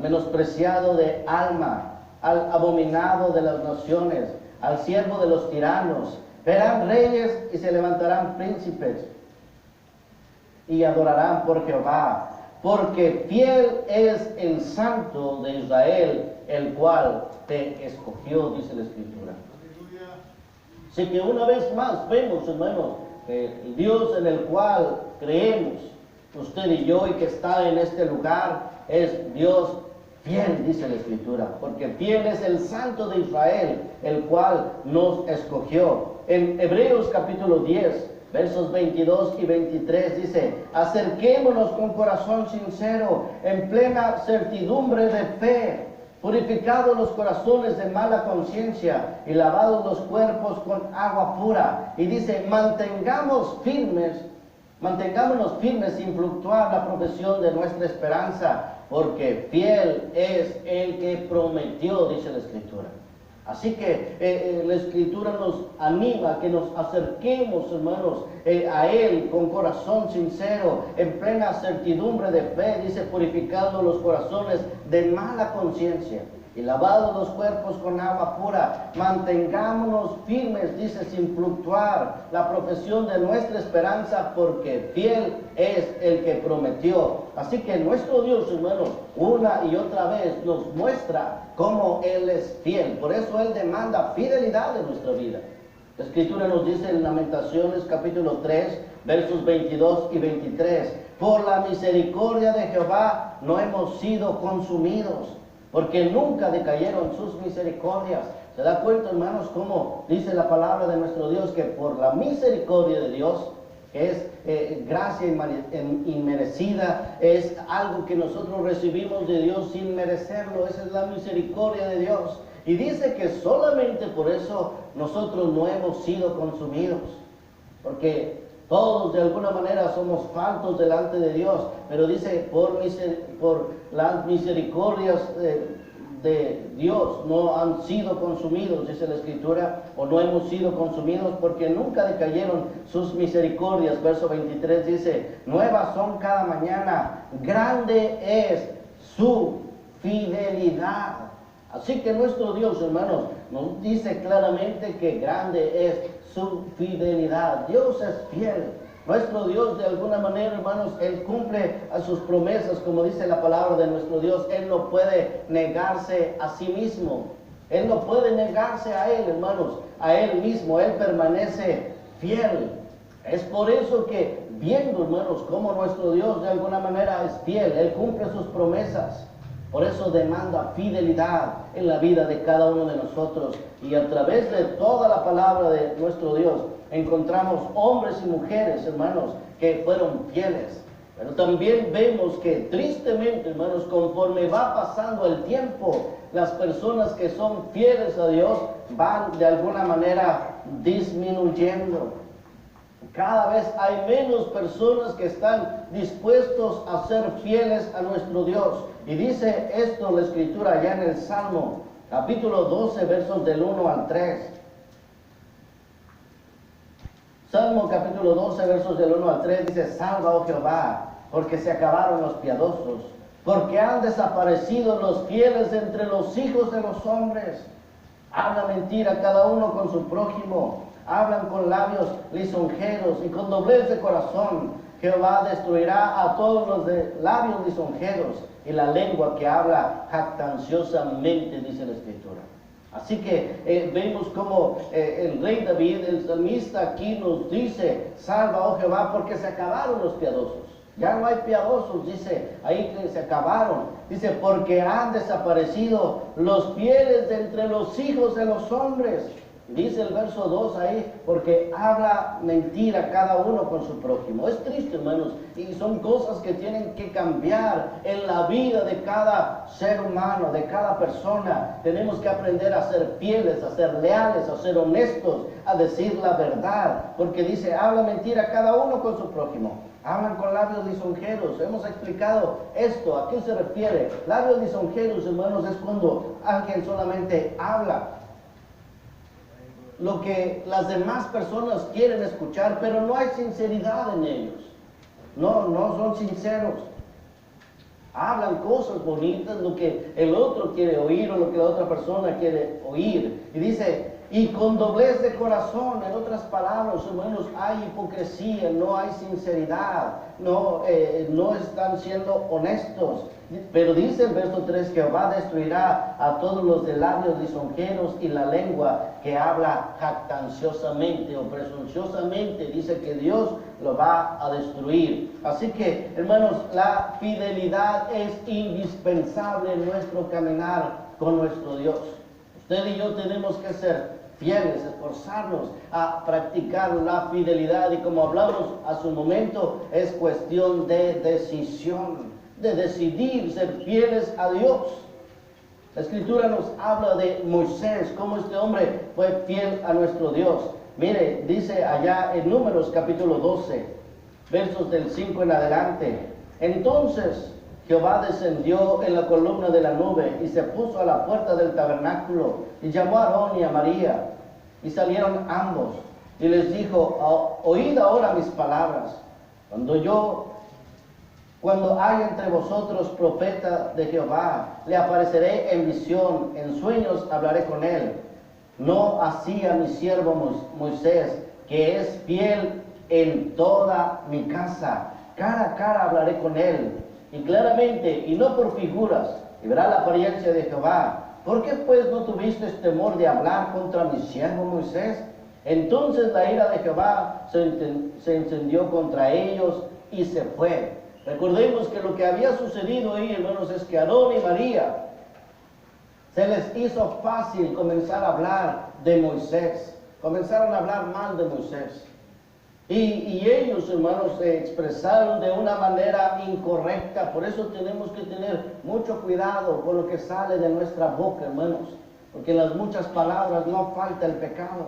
menospreciado de alma, al abominado de las naciones, al siervo de los tiranos. Verán reyes y se levantarán príncipes y adorarán por Jehová, porque fiel es el Santo de Israel, el cual te escogió, dice la Escritura. Así que una vez más vemos, hermanos, el Dios en el cual creemos, usted y yo, y que está en este lugar, es Dios fiel, dice la Escritura, porque fiel es el Santo de Israel, el cual nos escogió. En Hebreos capítulo 10, versos 22 y 23 dice: acerquémonos con corazón sincero, en plena certidumbre de fe, purificados los corazones de mala conciencia y lavados los cuerpos con agua pura. Y dice: mantengámonos firmes sin fluctuar la profesión de nuestra esperanza, porque fiel es el que prometió, dice la Escritura. Así que la Escritura nos anima a que nos acerquemos, hermanos, a Él con corazón sincero, en plena certidumbre de fe, dice, purificando los corazones de mala conciencia y lavados los cuerpos con agua pura. Mantengámonos firmes, dice, sin fluctuar la profesión de nuestra esperanza, porque fiel es el que prometió. Así que nuestro Dios, hermanos, una y otra vez nos muestra cómo Él es fiel. Por eso Él demanda fidelidad en nuestra vida. La Escritura nos dice en Lamentaciones capítulo 3, versos 22 y 23: por la misericordia de Jehová no hemos sido consumidos, porque nunca decayeron sus misericordias. ¿Se da cuenta, hermanos, cómo dice la palabra de nuestro Dios que por la misericordia de Dios, que es gracia inmerecida, es algo que nosotros recibimos de Dios sin merecerlo? Esa es la misericordia de Dios. Y dice que solamente por eso nosotros no hemos sido consumidos, porque todos de alguna manera somos faltos delante de Dios, pero dice por las misericordias de Dios no han sido consumidos, dice la Escritura, o no hemos sido consumidos, porque nunca decayeron sus misericordias. Verso 23 dice: nuevas son cada mañana, grande es su fidelidad. Así que nuestro Dios, hermanos, nos dice claramente que grande es su fidelidad. Dios es fiel. Nuestro Dios, de alguna manera, hermanos, Él cumple a sus promesas, como dice la palabra de nuestro Dios. Él no puede negarse a sí mismo. Él no puede negarse a Él, hermanos, a Él mismo. Él permanece fiel. Es por eso que, viendo, hermanos, cómo nuestro Dios de alguna manera es fiel, Él cumple sus promesas. Por eso demanda fidelidad en la vida de cada uno de nosotros. Y a través de toda la palabra de nuestro Dios encontramos hombres y mujeres, hermanos, que fueron fieles. Pero también vemos que tristemente, hermanos, conforme va pasando el tiempo, las personas que son fieles a Dios van de alguna manera disminuyendo. Cada vez hay menos personas que están dispuestos a ser fieles a nuestro Dios. Y dice esto la Escritura allá en el Salmo, capítulo 12, versos del 1 al 3. Salmo capítulo 12, versos del 1 al 3 dice: salva, oh Jehová, porque se acabaron los piadosos, porque han desaparecido los fieles entre los hijos de los hombres. Habla mentira cada uno con su prójimo, hablan con labios lisonjeros y con doblez de corazón. Jehová destruirá a todos los de labios lisonjeros y la lengua que habla jactanciosamente, dice la Escritura. Así que vemos como el rey David, el salmista, aquí nos dice: salva, oh Jehová, porque se acabaron los piadosos. Ya no hay piadosos, dice ahí que se acabaron. Dice: porque han desaparecido los fieles de entre los hijos de los hombres. Dice el verso 2 ahí: porque habla mentira cada uno con su prójimo. Es triste, hermanos, y son cosas que tienen que cambiar en la vida de cada ser humano, de cada persona. Tenemos que aprender a ser fieles, a ser leales, a ser honestos, a decir la verdad, porque dice: habla mentira cada uno con su prójimo. Hablan con labios lisonjeros. Hemos explicado esto. ¿A qué se refiere? Labios lisonjeros, hermanos, es cuando alguien solamente habla lo que las demás personas quieren escuchar, pero no hay sinceridad en ellos. No son sinceros. Hablan cosas bonitas, lo que el otro quiere oír o lo que la otra persona quiere oír. Y dice, y con doblez de corazón. En otras palabras, hermanos, hay hipocresía, no hay sinceridad, no están siendo honestos. Pero dice el verso 3, Jehová destruirá a todos los de labios lisonjeros y la lengua que habla jactanciosamente o presunciosamente. Dice que Dios lo va a destruir. Así que, hermanos, la fidelidad es indispensable en nuestro caminar con nuestro Dios. Usted y yo tenemos que ser fieles, esforzarnos a practicar la fidelidad, y como hablamos hace un momento, es cuestión de decisión, de decidir ser fieles a Dios. La Escritura nos habla de Moisés, cómo este hombre fue fiel a nuestro Dios. Mire, dice allá en Números capítulo 12, versos del 5 en adelante. Entonces Jehová descendió en la columna de la nube y se puso a la puerta del tabernáculo y llamó a Aarón y a María, y salieron ambos y les dijo, oíd ahora mis palabras. Cuando haya entre vosotros profeta de Jehová, le apareceré en visión, en sueños hablaré con él. No así a mi siervo Moisés, que es fiel en toda mi casa. Cara a cara hablaré con él, y claramente, y no por figuras, y verá la apariencia de Jehová. ¿Por qué pues no tuviste temor de hablar contra mi siervo Moisés? Entonces la ira de Jehová se encendió contra ellos y se fue. Recordemos que lo que había sucedido ahí, hermanos, es que Aarón y María se les hizo fácil comenzar a hablar de Moisés. Comenzaron a hablar mal de Moisés. Y ellos, hermanos, se expresaron de una manera incorrecta. Por eso tenemos que tener mucho cuidado con lo que sale de nuestra boca, hermanos. Porque en las muchas palabras no falta el pecado.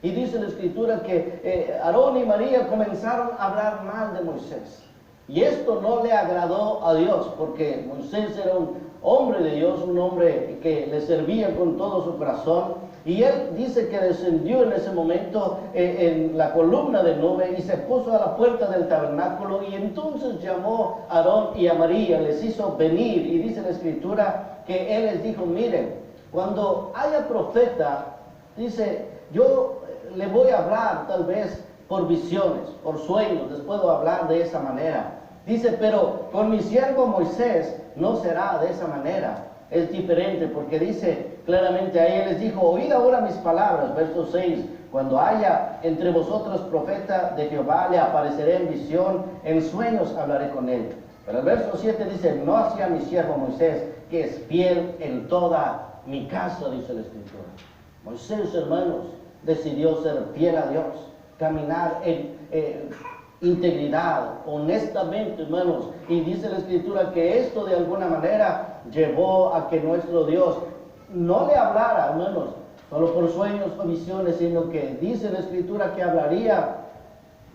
Y dice la Escritura que Aarón y María comenzaron a hablar mal de Moisés. Y esto no le agradó a Dios, porque Moisés era un hombre de Dios, un hombre que le servía con todo su corazón. Y él dice que descendió en ese momento en la columna de nube y se puso a la puerta del tabernáculo, y entonces llamó a Aarón y a María, les hizo venir, y dice la Escritura que él les dijo, miren, cuando haya profeta, dice, yo le voy a hablar tal vez por visiones, por sueños, les puedo hablar de esa manera. Dice, pero con mi siervo Moisés no será de esa manera. Es diferente, porque dice claramente ahí, él les dijo, oíd ahora mis palabras, verso 6, cuando haya entre vosotros profeta de Jehová, le apareceré en visión, en sueños hablaré con él. Pero el verso 7 dice, no hacia mi siervo Moisés, que es fiel en toda mi casa, dice la Escritura. Moisés, hermanos, decidió ser fiel a Dios, caminar en integridad, honestamente, hermanos. Y dice la Escritura que esto de alguna manera llevó a que nuestro Dios no le hablara, hermanos, solo por sueños o visiones, sino que dice la Escritura que hablaría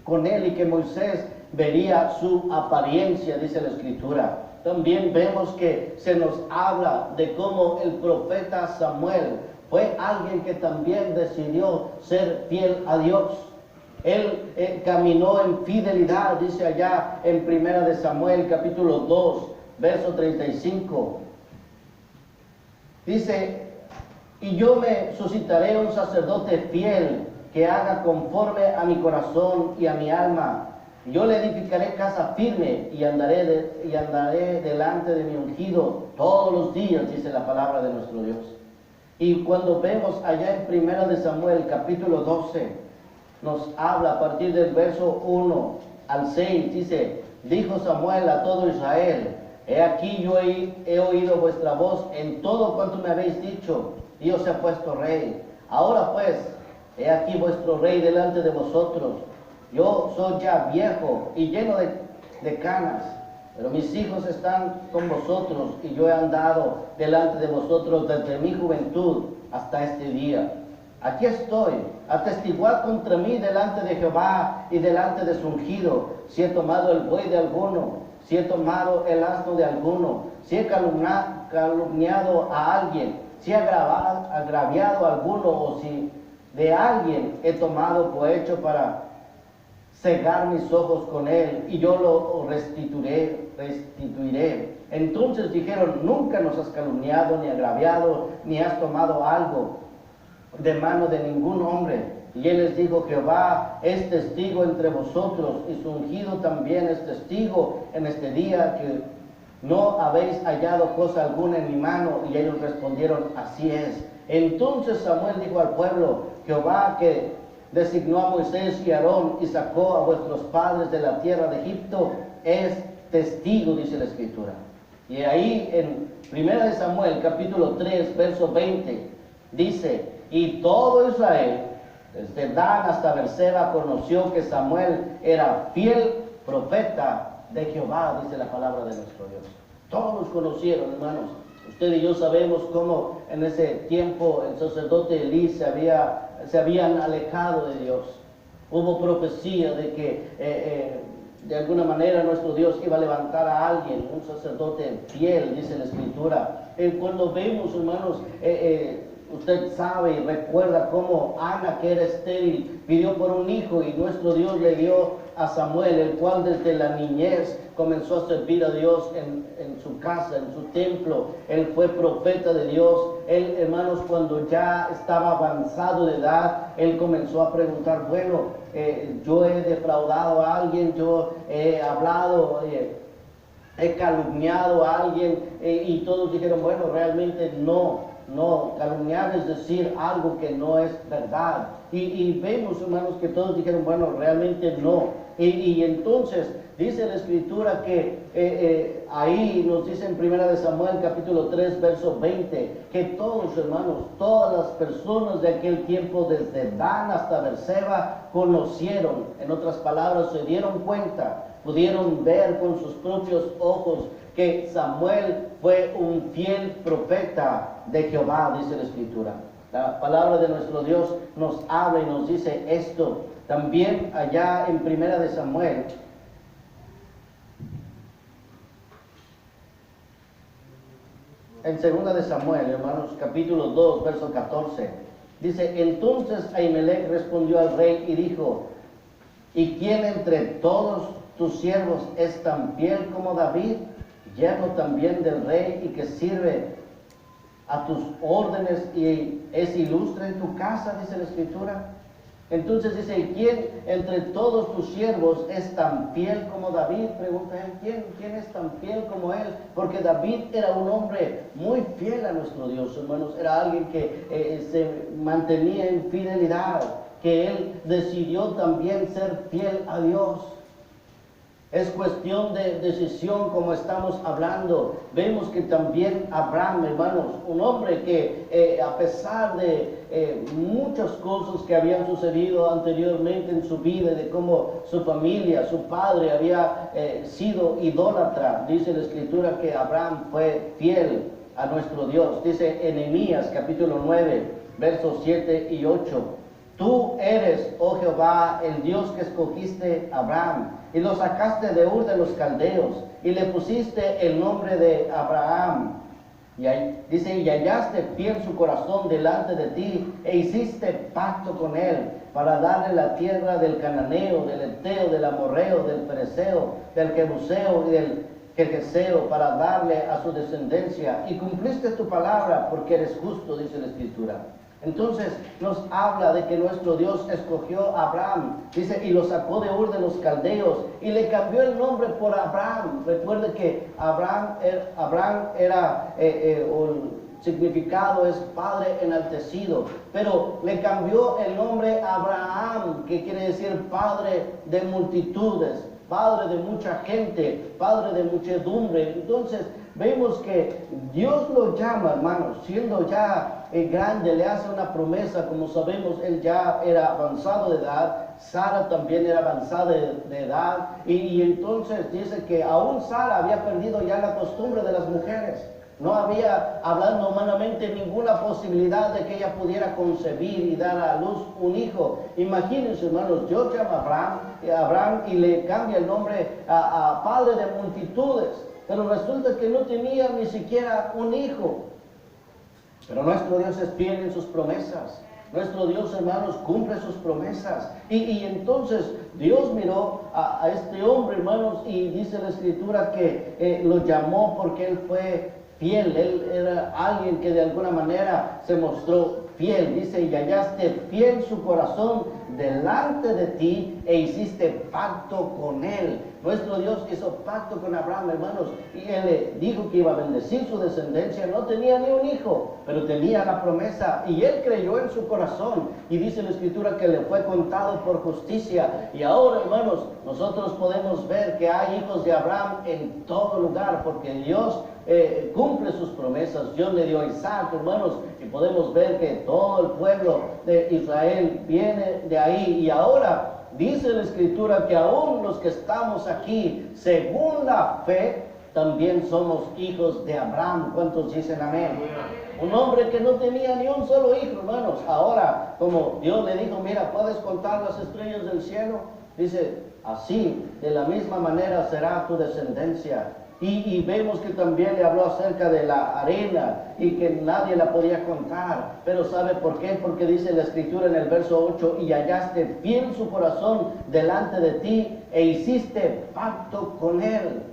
con él y que Moisés vería su apariencia, dice la Escritura. También vemos que se nos habla de cómo el profeta Samuel fue alguien que también decidió ser fiel a Dios. Él caminó en fidelidad, dice allá en Primera de Samuel, capítulo 2, verso 35. Dice, y yo me suscitaré un sacerdote fiel que haga conforme a mi corazón y a mi alma. Yo le edificaré casa firme y andaré delante de mi ungido todos los días, dice la palabra de nuestro Dios. Y cuando vemos allá en Primera de Samuel, capítulo 12, nos habla a partir del verso 1 al 6, dice, dijo Samuel a todo Israel, he aquí yo he oído vuestra voz en todo cuanto me habéis dicho, y os he puesto rey. Ahora pues, he aquí vuestro rey delante de vosotros. Yo soy ya viejo y lleno de canas, pero mis hijos están con vosotros, y yo he andado delante de vosotros desde mi juventud hasta este día. Aquí estoy, atestiguad contra mí delante de Jehová y delante de su ungido, si he tomado el buey de alguno, si he tomado el asno de alguno, si he calumniado a alguien, si he agraviado a alguno, o si de alguien he tomado cohecho para cegar mis ojos con él, y yo lo restituiré. Entonces dijeron, nunca nos has calumniado, ni agraviado, ni has tomado algo de mano de ningún hombre. Y él les dijo, Jehová es testigo entre vosotros, y su ungido también es testigo en este día, que no habéis hallado cosa alguna en mi mano. Y ellos respondieron, así es. Entonces Samuel dijo al pueblo, Jehová que designó a Moisés y Aarón y sacó a vuestros padres de la tierra de Egipto, es testigo, dice la Escritura. Y ahí en 1 Samuel capítulo 3, verso 20, dice, y todo Israel, desde Dan hasta Berseba, conoció que Samuel era fiel profeta de Jehová, dice la palabra de nuestro Dios. Todos conocieron, hermanos. Usted y yo sabemos cómo en ese tiempo el sacerdote Elí se habían alejado de Dios. Hubo profecía de que de alguna manera nuestro Dios iba a levantar a alguien, un sacerdote fiel, dice la Escritura. Cuando vemos, hermanos, usted sabe y recuerda cómo Ana, que era estéril, pidió por un hijo, y nuestro Dios le dio a Samuel, el cual desde la niñez comenzó a servir a Dios en su casa, en su templo. Él fue profeta de Dios. Él, hermanos, cuando ya estaba avanzado de edad, él comenzó a preguntar, bueno, yo he defraudado a alguien, yo he hablado, he calumniado a alguien, y todos dijeron, bueno, realmente no, calumniar es decir algo que no es verdad. Y vemos, hermanos, que todos dijeron, bueno, realmente no. Y entonces dice la Escritura que ahí nos dice en 1 Samuel capítulo 3, verso 20, que todos, hermanos, todas las personas de aquel tiempo, desde Dan hasta Berseba, conocieron, en otras palabras, se dieron cuenta, pudieron ver con sus propios ojos que Samuel fue un fiel profeta de Jehová, dice la Escritura. La palabra de nuestro Dios nos habla y nos dice esto. También allá en 1 Samuel, en 2 Samuel, hermanos, capítulo 2, verso 14, dice, entonces Ahimelech respondió al rey y dijo, ¿y quién entre todos tus siervos es tan fiel como David, yerno también del rey, y que sirve a tus órdenes y es ilustre en tu casa? Dice la Escritura. Entonces dice, ¿quién entre todos tus siervos es tan fiel como David? Pregunta él, ¿quién es tan fiel como él? Porque David era un hombre muy fiel a nuestro Dios, hermanos. Era alguien que se mantenía en fidelidad, que él decidió también ser fiel a Dios. Es cuestión de decisión, como estamos hablando. Vemos que también Abraham, hermanos, un hombre que a pesar de muchas cosas que habían sucedido anteriormente en su vida, de cómo su familia, su padre había sido idólatra, dice la Escritura que Abraham fue fiel a nuestro Dios. Dice en Nehemías capítulo 9, versos 7 y 8. Tú eres, oh Jehová, el Dios que escogiste a Abraham, y lo sacaste de Ur de los Caldeos, y le pusiste el nombre de Abraham. Dice, y hallaste fiel su corazón delante de ti, e hiciste pacto con él, para darle la tierra del Cananeo, del Eteo, del Amorreo, del Pereceo, del Jebuseo y del Gergeseo, para darle a su descendencia. Y cumpliste tu palabra, porque eres justo, dice la Escritura. Entonces nos habla de que nuestro Dios escogió a Abraham, dice, y lo sacó de Ur de los Caldeos, y le cambió el nombre por Abraham. Recuerde que Abraham era, el significado es Padre enaltecido, pero le cambió el nombre a Abraham, que quiere decir Padre de multitudes, Padre de mucha gente, Padre de muchedumbre. Entonces vemos que Dios lo llama, hermanos, siendo ya grande, le hace una promesa. Como sabemos, él ya era avanzado de edad, Sara también era avanzada de edad, y entonces dice que aún Sara había perdido ya la costumbre de las mujeres. No había, hablando humanamente, ninguna posibilidad de que ella pudiera concebir y dar a luz un hijo. Imagínense, hermanos, Dios llama a Abraham y le cambia el nombre a Padre de multitudes, pero resulta que no tenía ni siquiera un hijo. Pero nuestro Dios es fiel en sus promesas. Nuestro Dios, hermanos, cumple sus promesas. Y entonces Dios miró a este hombre, hermanos, y dice la Escritura que lo llamó porque él fue fiel. Él era alguien que de alguna manera se mostró fiel. Dice, y hallaste fiel su corazón delante de ti e hiciste pacto con él. Nuestro Dios hizo pacto con Abraham, hermanos, y él le dijo que iba a bendecir su descendencia. No tenía ni un hijo, pero tenía la promesa y él creyó en su corazón. Y dice la Escritura que le fue contado por justicia. Y ahora, hermanos, nosotros podemos ver que hay hijos de Abraham en todo lugar, porque Dios cumple sus promesas. Dios le dio a Isaac, hermanos, y podemos ver que todo el pueblo de Israel viene de ahí. Y ahora dice la Escritura que aún los que estamos aquí, según la fe, también somos hijos de Abraham. ¿Cuántos dicen amén? Un hombre que no tenía ni un solo hijo, hermanos. Ahora, como Dios le dijo, mira, ¿puedes contar las estrellas del cielo? Dice, así, de la misma manera será tu descendencia. Y vemos que también le habló acerca de la arena y que nadie la podía contar. Pero ¿sabe por qué? Porque dice la Escritura en el verso 8, y hallaste fiel su corazón delante de ti e hiciste pacto con él.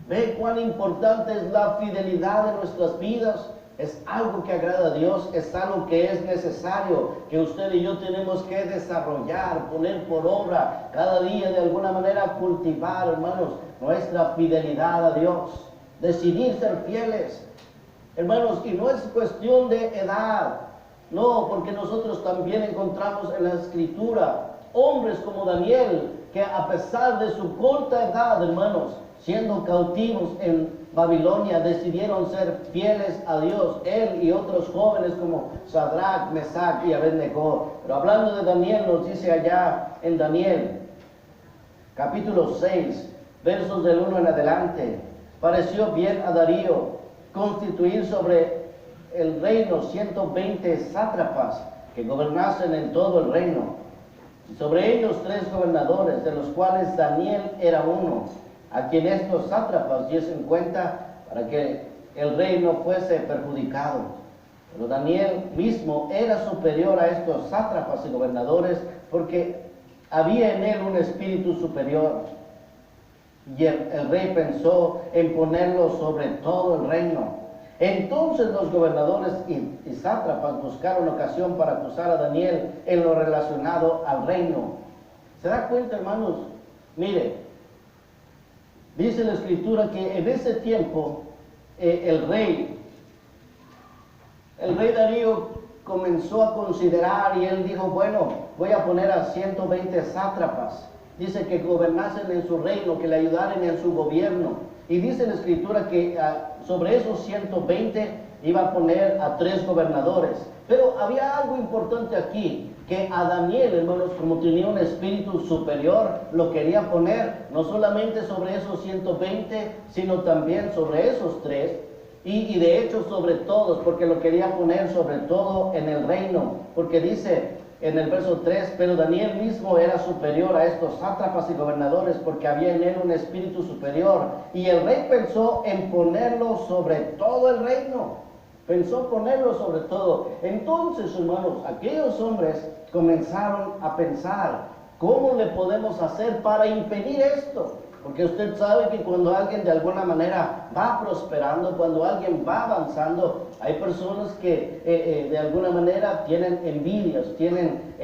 ¿Ve cuán importante es la fidelidad de nuestras vidas? Es algo que agrada a Dios, es algo que es necesario, que usted y yo tenemos que desarrollar, poner por obra, cada día de alguna manera cultivar, hermanos, nuestra fidelidad a Dios, decidir ser fieles, hermanos, y no es cuestión de edad, no, porque nosotros también encontramos en la Escritura hombres como Daniel, que a pesar de su corta edad, hermanos, siendo cautivos en Babilonia, decidieron ser fieles a Dios, él y otros jóvenes como Sadrach, Mesach y Abednego. Pero hablando de Daniel, nos dice allá en Daniel, capítulo 6, versos del 1 en adelante, pareció bien a Darío constituir sobre el reino 120 sátrapas que gobernasen en todo el reino, y sobre ellos 3 gobernadores, de los cuales Daniel era uno, a quien estos sátrapas diesen cuenta para que el rey no fuese perjudicado. Pero Daniel mismo era superior a estos sátrapas y gobernadores, porque había en él un espíritu superior. Y el rey pensó en ponerlo sobre todo el reino. Entonces los gobernadores y sátrapas buscaron ocasión para acusar a Daniel en lo relacionado al reino. ¿Se da cuenta, hermanos? Mire, dice la Escritura que en ese tiempo el rey Darío comenzó a considerar y él dijo, bueno, voy a poner a 120 sátrapas. Dice que gobernasen en su reino, que le ayudaran en su gobierno. Y dice la Escritura que sobre esos 120 iba a poner a 3 gobernadores. Pero había algo importante aquí, que a Daniel, hermanos, como tenía un espíritu superior, lo quería poner no solamente sobre esos 120, sino también sobre esos 3, y de hecho sobre todos, porque lo quería poner sobre todo en el reino, porque dice en el verso 3, pero Daniel mismo era superior a estos sátrapas y gobernadores, porque había en él un espíritu superior, y el rey pensó en ponerlo sobre todo el reino. Pensó ponerlo sobre todo. Entonces, hermanos, aquellos hombres comenzaron a pensar, ¿cómo le podemos hacer para impedir esto? Porque usted sabe que cuando alguien de alguna manera va prosperando, cuando alguien va avanzando, hay personas que de alguna manera tienen envidias, tienen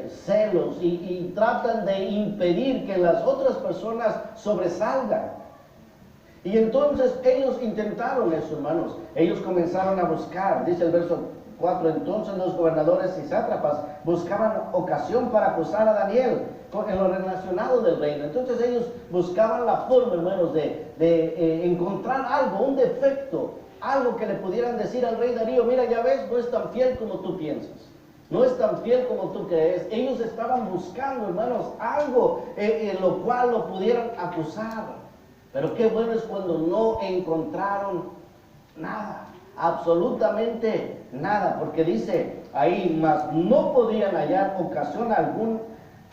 celos y tratan de impedir que las otras personas sobresalgan. Y entonces ellos intentaron eso, hermanos. Ellos comenzaron a buscar, dice el verso 4, entonces los gobernadores y sátrapas buscaban ocasión para acusar a Daniel en lo relacionado del reino. Entonces ellos buscaban la forma, hermanos, de encontrar algo, un defecto, algo que le pudieran decir al rey Darío, mira, ya ves, no es tan fiel como tú piensas. No es tan fiel como tú crees. Ellos estaban buscando, hermanos, algo en lo cual lo pudieran acusar. Pero qué bueno es cuando no encontraron nada, absolutamente nada, porque dice ahí, mas no podían hallar ocasión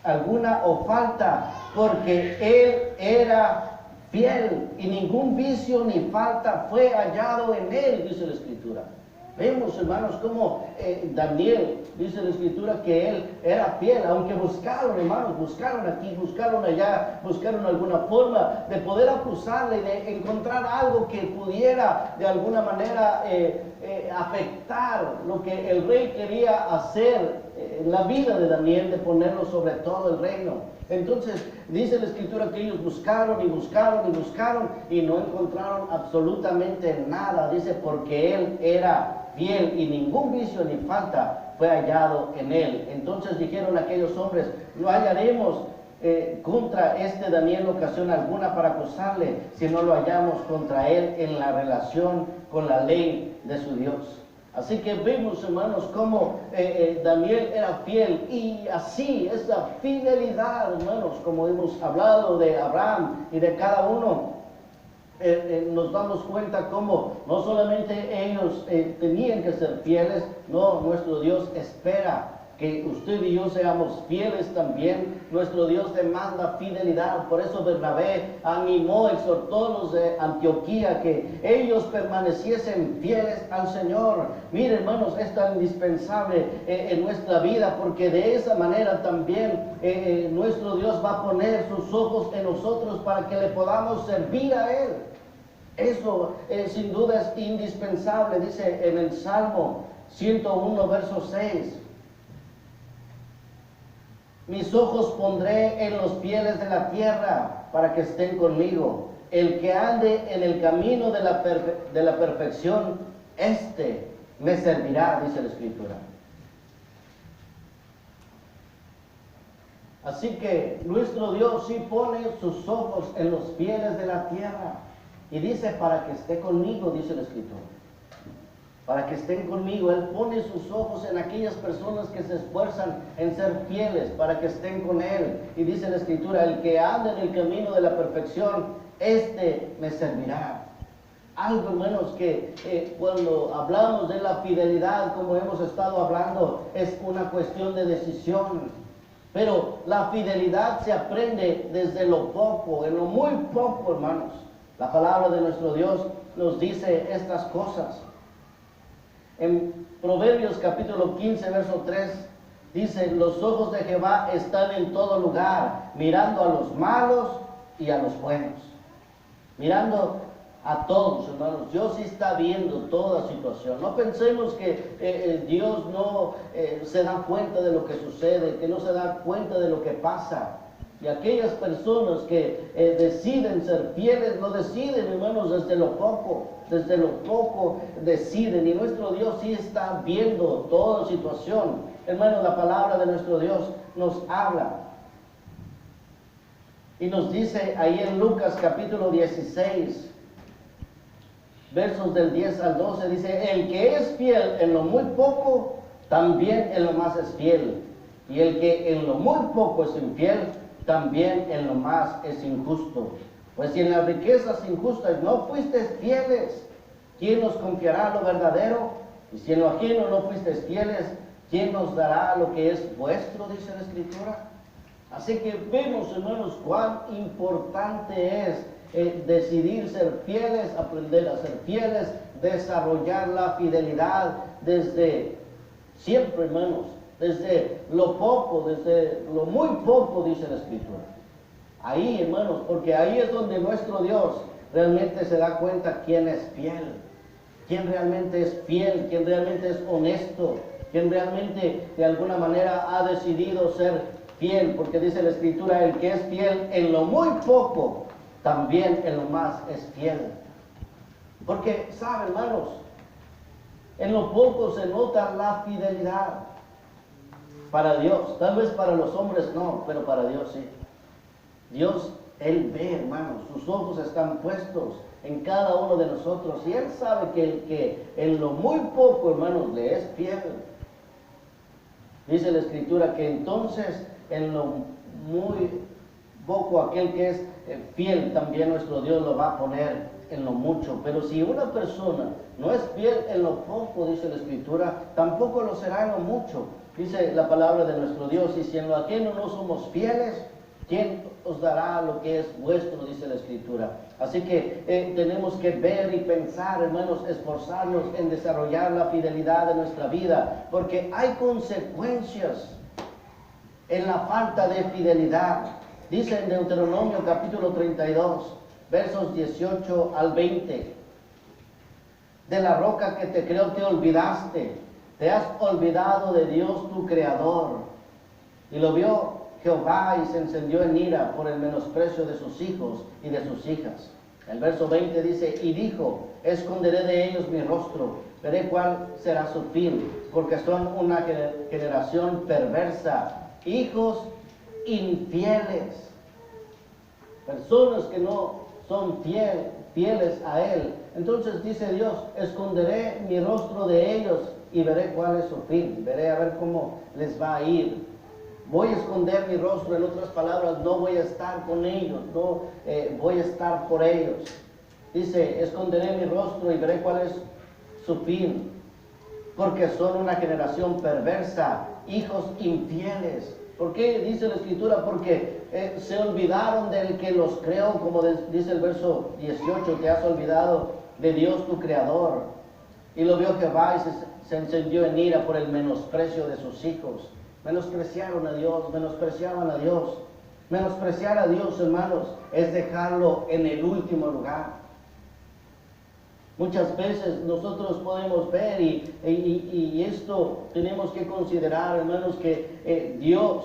alguna o falta, porque él era fiel y ningún vicio ni falta fue hallado en él, dice la Escritura. Vemos, hermanos, cómo Daniel, dice la Escritura, que él era fiel, aunque buscaron, hermanos, buscaron aquí, buscaron allá, buscaron alguna forma de poder acusarle, de encontrar algo que pudiera de alguna manera afectar lo que el rey quería hacer en la vida de Daniel, de ponerlo sobre todo el reino. Entonces dice la Escritura que ellos buscaron y buscaron y buscaron y no encontraron absolutamente nada. Dice, porque él era fiel y ningún vicio ni falta fue hallado en él. Entonces dijeron aquellos hombres, no hallaremos contra este Daniel ocasión alguna para acusarle, si no lo hallamos contra él en la relación con la ley de su Dios. Así que vemos, hermanos, cómo Daniel era fiel, y así esa fidelidad, hermanos, como hemos hablado de Abraham y de cada uno, nos damos cuenta cómo no solamente ellos tenían que ser fieles, no, nuestro Dios espera que usted y yo seamos fieles también. Nuestro Dios demanda fidelidad. Por eso Bernabé animó, exhortó a los de Antioquía que ellos permaneciesen fieles al Señor. Miren, hermanos, es tan indispensable en nuestra vida, porque de esa manera también nuestro Dios va a poner sus ojos en nosotros para que le podamos servir a Él. Eso sin duda es indispensable. Dice en el Salmo 101, verso 6. Mis ojos pondré en los fieles de la tierra para que estén conmigo. El que ande en el camino de la perfección, este me servirá, dice la Escritura. Así que nuestro Dios sí pone sus ojos en los fieles de la tierra. Y dice, para que esté conmigo, dice la Escritura. Para que estén conmigo. Él pone sus ojos en aquellas personas que se esfuerzan en ser fieles, para que estén con Él. Y dice la Escritura, el que anda en el camino de la perfección, este me servirá. Algo, hermanos, que cuando hablamos de la fidelidad, como hemos estado hablando, es una cuestión de decisión. Pero la fidelidad se aprende desde lo poco, en lo muy poco, hermanos. La palabra de nuestro Dios nos dice estas cosas. En Proverbios capítulo 15, verso 3, dice, los ojos de Jehová están en todo lugar, mirando a los malos y a los buenos. Mirando a todos, hermanos. Dios sí está viendo toda situación. No pensemos que Dios no se da cuenta de lo que sucede, que no se da cuenta de lo que pasa. Y aquellas personas que deciden ser fieles, lo deciden, hermanos, desde lo poco deciden. Y nuestro Dios sí está viendo toda situación. Hermanos, la palabra de nuestro Dios nos habla. Y nos dice ahí en Lucas capítulo 16, versos del 10 al 12, dice, el que es fiel en lo muy poco, también en lo más es fiel. Y el que en lo muy poco es infiel, también en lo más es injusto. Pues si en las riquezas injustas no fuisteis fieles, ¿quién nos confiará lo verdadero? Y si en lo ajeno no fuisteis fieles, ¿quién nos dará lo que es vuestro? Dice la Escritura. Así que vemos, hermanos, cuán importante es decidir ser fieles, aprender a ser fieles, desarrollar la fidelidad desde siempre, hermanos. Desde lo poco, desde lo muy poco, dice la Escritura. Ahí, hermanos, porque ahí es donde nuestro Dios realmente se da cuenta quién es fiel, quién realmente es fiel, quién realmente es honesto, quién realmente de alguna manera ha decidido ser fiel, porque dice la Escritura, el que es fiel en lo muy poco, también en lo más es fiel. Porque, ¿saben, hermanos? En lo poco se nota la fidelidad. Para Dios, tal vez para los hombres no, pero para Dios sí. Dios, Él ve, hermanos, sus ojos están puestos en cada uno de nosotros y Él sabe que en lo muy poco, hermanos, le es fiel. Dice la Escritura que entonces en lo muy poco aquel que es fiel, también nuestro Dios lo va a poner en lo mucho. Pero si una persona no es fiel en lo poco, dice la Escritura, tampoco lo será en lo mucho. Dice la palabra de nuestro Dios, y si en lo ajeno no somos fieles, ¿quién os dará lo que es vuestro? Dice la Escritura. Así que tenemos que ver y pensar, hermanos, esforzarnos en desarrollar la fidelidad de nuestra vida, porque hay consecuencias en la falta de fidelidad. Dice en Deuteronomio capítulo 32, versos 18 al 20. De la roca que te creó te olvidaste, te has olvidado de Dios tu Creador. Y lo vio Jehová y se encendió en ira por el menosprecio de sus hijos y de sus hijas. El verso 20 dice, y dijo, esconderé de ellos mi rostro, veré cuál será su fin, porque son una generación perversa, hijos infieles, personas que no son fieles a Él. Entonces dice Dios, esconderé mi rostro de ellos y veré cuál es su fin, veré a ver cómo les va a ir. Voy a esconder mi rostro, en otras palabras, no voy a estar con ellos, no voy a estar por ellos. Dice, esconderé mi rostro y veré cuál es su fin, porque son una generación perversa, hijos infieles. ¿Por qué dice la Escritura? Porque se olvidaron del que los creó, como dice el verso 18, te has olvidado de Dios tu Creador. Y lo vio Jehová y se encendió en ira por el menosprecio de sus hijos. Menospreciaron a Dios, menospreciaban a Dios. Menospreciar a Dios, hermanos, es dejarlo en el último lugar. Muchas veces nosotros podemos ver y esto tenemos que considerar, hermanos, que Dios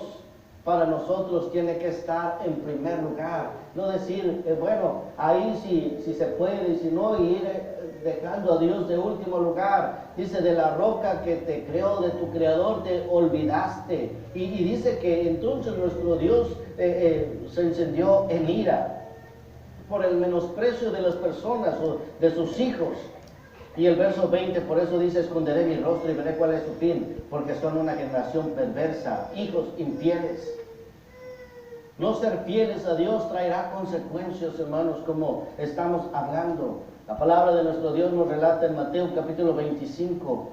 para nosotros tiene que estar en primer lugar. No decir, bueno, ahí si se puede y si no, y ir dejando a Dios de último lugar. Dice, de la roca que te creó, de tu Creador te olvidaste. Y dice que entonces nuestro Dios se encendió en ira por el menosprecio de las personas o de sus hijos. Y el verso 20, por eso dice, esconderé mi rostro y veré cuál es su fin, porque son una generación perversa, hijos infieles. No ser fieles a Dios traerá consecuencias, hermanos, como estamos hablando. La palabra de nuestro Dios nos relata en Mateo capítulo 25,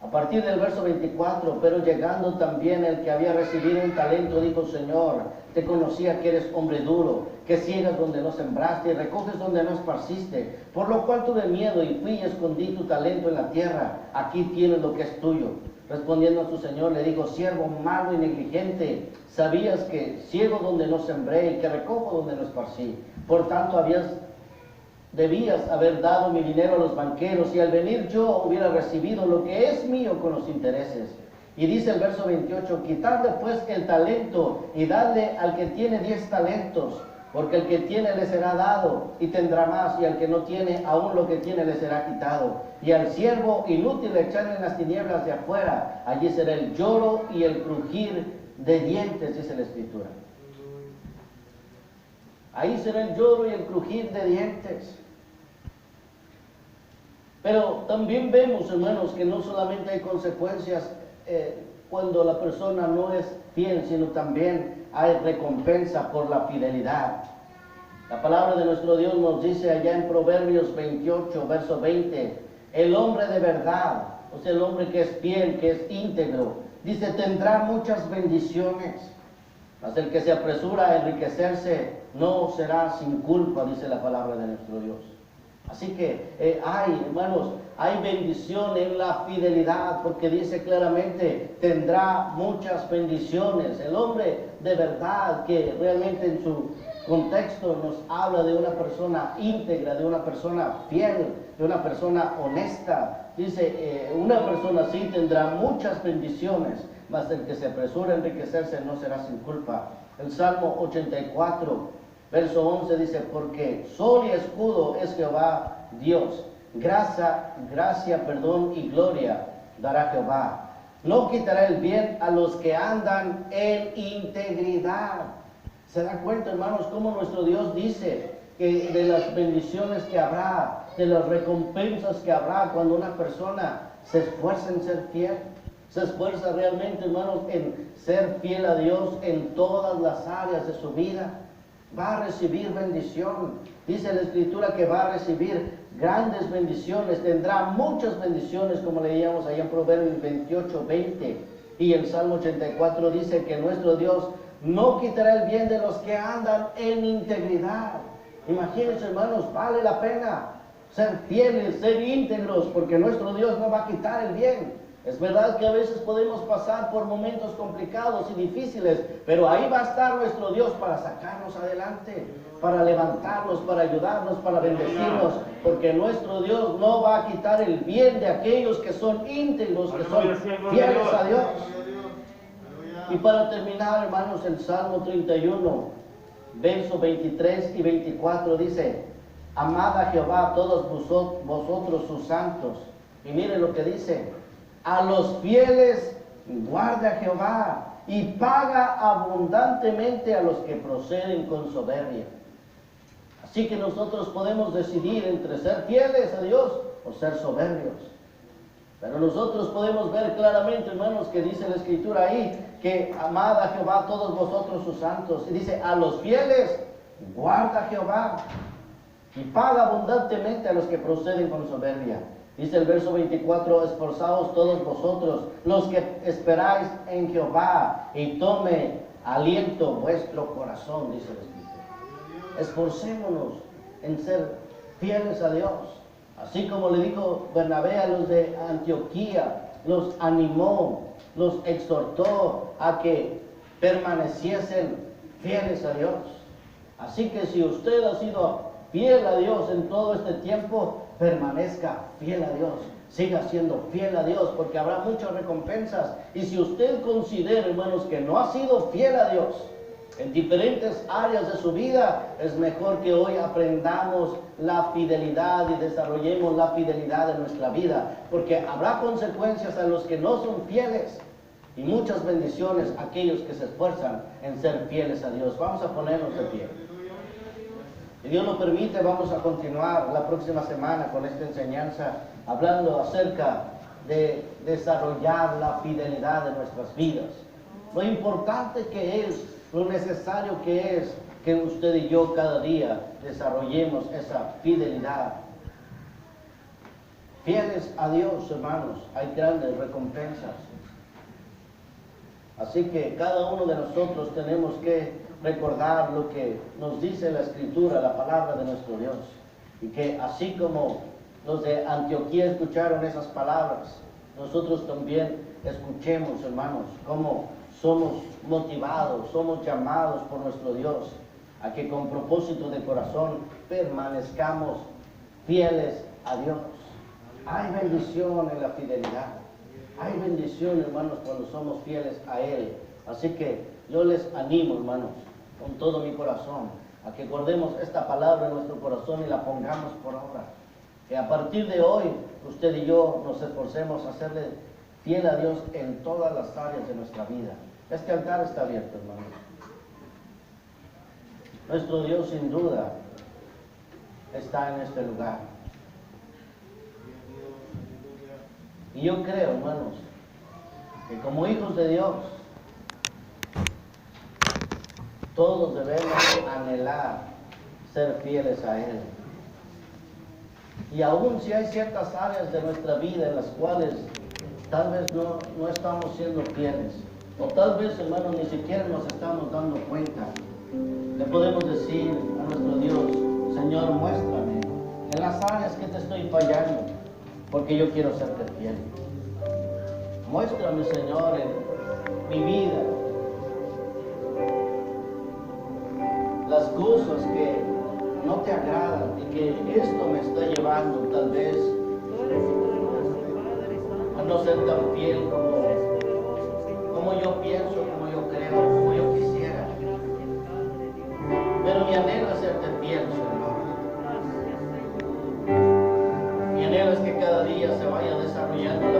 a partir del verso 24, pero llegando también el que había recibido un talento, dijo, Señor, te conocía que eres hombre duro, que ciegas donde no sembraste y recoges donde no esparciste, por lo cual tuve miedo y fui y escondí tu talento en la tierra, aquí tienes lo que es tuyo. Respondiendo a su señor le dijo, siervo malo y negligente, sabías que ciego donde no sembré y que recojo donde no esparcí, por tanto debías haber dado mi dinero a los banqueros y al venir yo hubiera recibido lo que es mío con los intereses. Y dice el verso 28, quitadle pues el talento y dadle al que tiene 10 talentos, porque el que tiene le será dado y tendrá más, y al que no tiene, aún lo que tiene le será quitado. Y al siervo inútil echarle en las tinieblas de afuera, allí será el lloro y el crujir de dientes, dice la Escritura. Ahí será el lloro y el crujir de dientes. Pero también vemos, hermanos, que no solamente hay consecuencias cuando la persona no es fiel, sino también hay recompensa por la fidelidad. La palabra de nuestro Dios nos dice allá en Proverbios 28, verso 20, el hombre de verdad, o sea, el hombre que es fiel, que es íntegro, dice, tendrá muchas bendiciones, mas el que se apresura a enriquecerse no será sin culpa, dice la palabra de nuestro Dios. Así que hermanos, hay bendición en la fidelidad, porque dice claramente, tendrá muchas bendiciones. El hombre de verdad, que realmente en su contexto nos habla de una persona íntegra, de una persona fiel, de una persona honesta. Dice, una persona así tendrá muchas bendiciones, mas el que se apresura a enriquecerse no será sin culpa. El Salmo 84, verso 11 dice, porque sol y escudo es Jehová Dios, gracia, perdón y gloria dará Jehová. No quitará el bien a los que andan en integridad. ¿Se da cuenta, hermanos, cómo nuestro Dios dice que de las bendiciones que habrá, de las recompensas que habrá cuando una persona se esfuerza en ser fiel? Se esfuerza realmente, hermanos, en ser fiel a Dios en todas las áreas de su vida. Va a recibir bendición. Dice la Escritura que va a recibir grandes bendiciones, tendrá muchas bendiciones, como leíamos allá en Proverbios 28, 20. Y el Salmo 84 dice que nuestro Dios no quitará el bien de los que andan en integridad. Imagínense, hermanos, vale la pena ser fieles, ser íntegros, porque nuestro Dios no va a quitar el bien. Es verdad que a veces podemos pasar por momentos complicados y difíciles, pero ahí va a estar nuestro Dios para sacarnos adelante, para levantarnos, para ayudarnos, para bendecirnos, porque nuestro Dios no va a quitar el bien de aquellos que son íntegros, que son fieles a Dios. Y para terminar, hermanos, el Salmo 31, versos 23 y 24 dice: amad a Jehová todos vosotros sus santos. Y miren lo que dice: a los fieles guarda Jehová y paga abundantemente a los que proceden con soberbia. Así que nosotros podemos decidir entre ser fieles a Dios o ser soberbios. Pero nosotros podemos ver claramente, hermanos, que dice la Escritura ahí, que amad a Jehová todos vosotros sus santos. Y dice: a los fieles guarda Jehová y paga abundantemente a los que proceden con soberbia. Dice el verso 24: esforzaos todos vosotros, los que esperáis en Jehová, y tome aliento vuestro corazón, dice la Escritura. Esforcémonos en ser fieles a Dios. Así como le dijo Bernabé a los de Antioquía, los animó, los exhortó a que permaneciesen fieles a Dios. Así que si usted ha sido fiel a Dios en todo este tiempo, permanezca fiel a Dios, siga siendo fiel a Dios, porque habrá muchas recompensas. Y si usted considera, hermanos, que no ha sido fiel a Dios en diferentes áreas de su vida, es mejor que hoy aprendamos la fidelidad y desarrollemos la fidelidad en nuestra vida, porque habrá consecuencias a los que no son fieles y muchas bendiciones a aquellos que se esfuerzan en ser fieles a Dios. Vamos a ponernos de pie. Si Dios lo permite, vamos a continuar la próxima semana con esta enseñanza, hablando acerca de desarrollar la fidelidad en nuestras vidas. Lo importante que es, lo necesario que es que usted y yo cada día desarrollemos esa fidelidad. Fieles a Dios, hermanos, hay grandes recompensas. Así que cada uno de nosotros tenemos que recordar lo que nos dice la Escritura, la palabra de nuestro Dios. Y que así como los de Antioquía escucharon esas palabras, nosotros también escuchemos, hermanos, cómo somos motivados, somos llamados por nuestro Dios a que con propósito de corazón permanezcamos fieles a Dios. Hay bendición en la fidelidad. Hay bendición, hermanos, cuando somos fieles a Él. Así que yo les animo, hermanos, con todo mi corazón, a que guardemos esta palabra en nuestro corazón y la pongamos por obra. Que a partir de hoy, usted y yo nos esforcemos a serle fiel a Dios en todas las áreas de nuestra vida. Este altar está abierto, hermanos. Nuestro Dios, sin duda, está en este lugar. Y yo creo, hermanos, que como hijos de Dios, todos debemos anhelar ser fieles a Él. Y aun si hay ciertas áreas de nuestra vida en las cuales tal vez no estamos siendo fieles, o tal vez, hermanos, ni siquiera nos estamos dando cuenta, le podemos decir a nuestro Dios: Señor, muéstrame en las áreas que te estoy fallando, porque yo quiero serte fiel. Muéstrame, Señor, en mi vida las cosas que no te agradan y que esto me está llevando tal vez a no ser tan fiel como yo pienso, como yo creo, como yo quisiera. Pero mi anhelo es serte fiel, Señor. Mi anhelo es que cada día se vaya desarrollando